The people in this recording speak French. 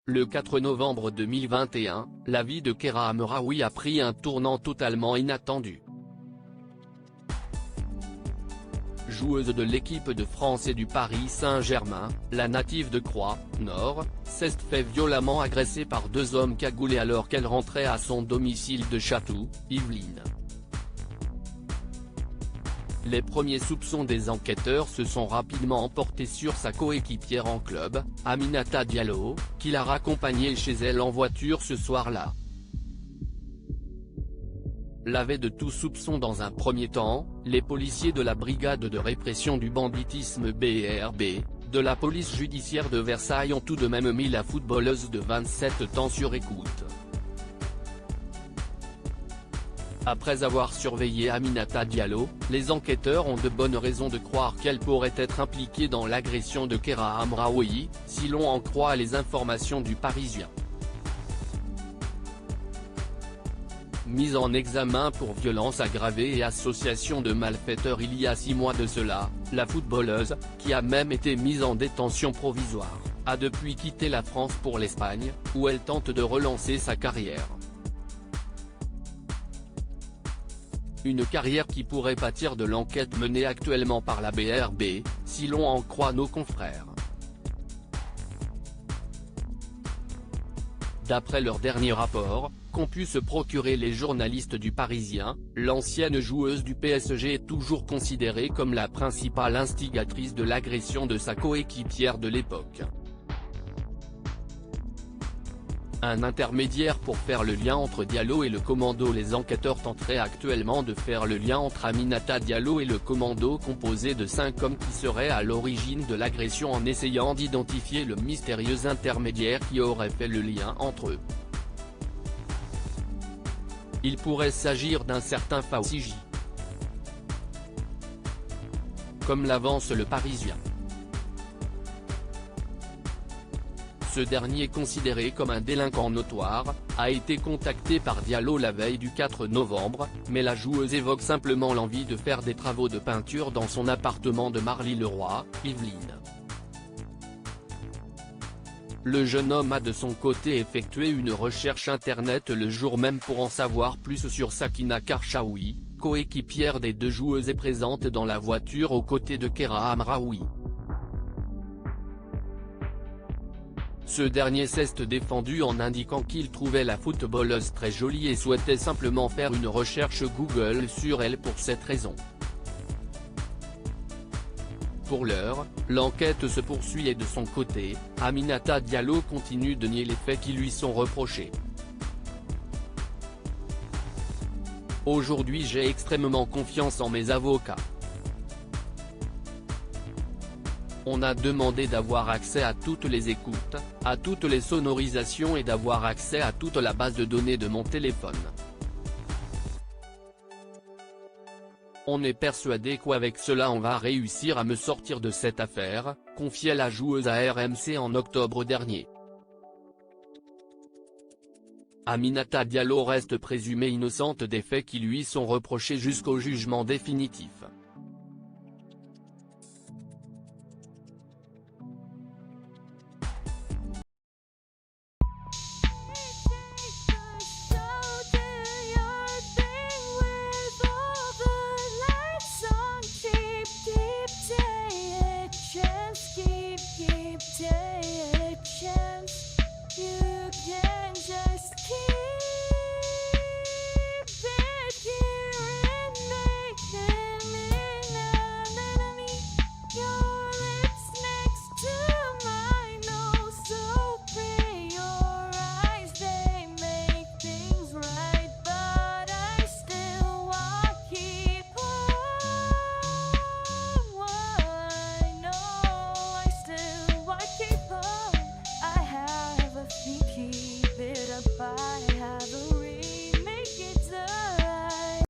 Le 4 novembre 2021, la vie de Keira Amraoui a pris un tournant totalement inattendu. Joueuse de l'équipe de France et du Paris Saint-Germain, la native de Croix-Nord, s'est fait violemment agresser par deux hommes cagoulés alors qu'elle rentrait à son domicile de Chatou, Yvelines. Les premiers soupçons des enquêteurs se sont rapidement emportés sur sa coéquipière en club, Aminata Diallo, qui l'a raccompagnée chez elle en voiture ce soir-là. Lavés de tout soupçon dans un premier temps, les policiers de la brigade de répression du banditisme BRB, de la police judiciaire de Versailles ont tout de même mis la footballeuse de 27 ans sur écoute. Après avoir surveillé Aminata Diallo, les enquêteurs ont de bonnes raisons de croire qu'elle pourrait être impliquée dans l'agression de Keira Amraoui, si l'on en croit les informations du Parisien. Mise en examen pour violence aggravée et association de malfaiteurs il y a 6 mois de cela, la footballeuse, qui a même été mise en détention provisoire, a depuis quitté la France pour l'Espagne, où elle tente de relancer sa carrière. Une carrière qui pourrait pâtir de l'enquête menée actuellement par la BRB, si l'on en croit nos confrères. D'après leur dernier rapport, qu'ont pu se procurer les journalistes du Parisien, l'ancienne joueuse du PSG est toujours considérée comme la principale instigatrice de l'agression de sa coéquipière de l'époque. Un intermédiaire pour faire le lien entre Diallo et le commando. Les enquêteurs tenteraient actuellement de faire le lien entre Aminata Diallo et le commando composé de 5 hommes qui seraient à l'origine de l'agression en essayant d'identifier le mystérieux intermédiaire qui aurait fait le lien entre eux. Il pourrait s'agir d'un certain Fawzi, comme l'avance le Parisien. Ce dernier, considéré comme un délinquant notoire, a été contacté par Diallo la veille du 4 novembre, mais la joueuse évoque simplement l'envie de faire des travaux de peinture dans son appartement de Marly-le-Roi, Yvelines. Le jeune homme a de son côté effectué une recherche internet le jour même pour en savoir plus sur Sakina Karchaoui, coéquipière des deux joueuses et présente dans la voiture aux côtés de Keira Amraoui. Ce dernier s'est défendu en indiquant qu'il trouvait la footballeuse très jolie et souhaitait simplement faire une recherche Google sur elle pour cette raison. Pour l'heure, l'enquête se poursuit et de son côté, Aminata Diallo continue de nier les faits qui lui sont reprochés. Aujourd'hui, j'ai extrêmement confiance en mes avocats. On a demandé d'avoir accès à toutes les écoutes, à toutes les sonorisations et d'avoir accès à toute la base de données de mon téléphone. On est persuadé qu'avec cela on va réussir à me sortir de cette affaire, confiait la joueuse à RMC en octobre dernier. Aminata Diallo reste présumée innocente des faits qui lui sont reprochés jusqu'au jugement définitif.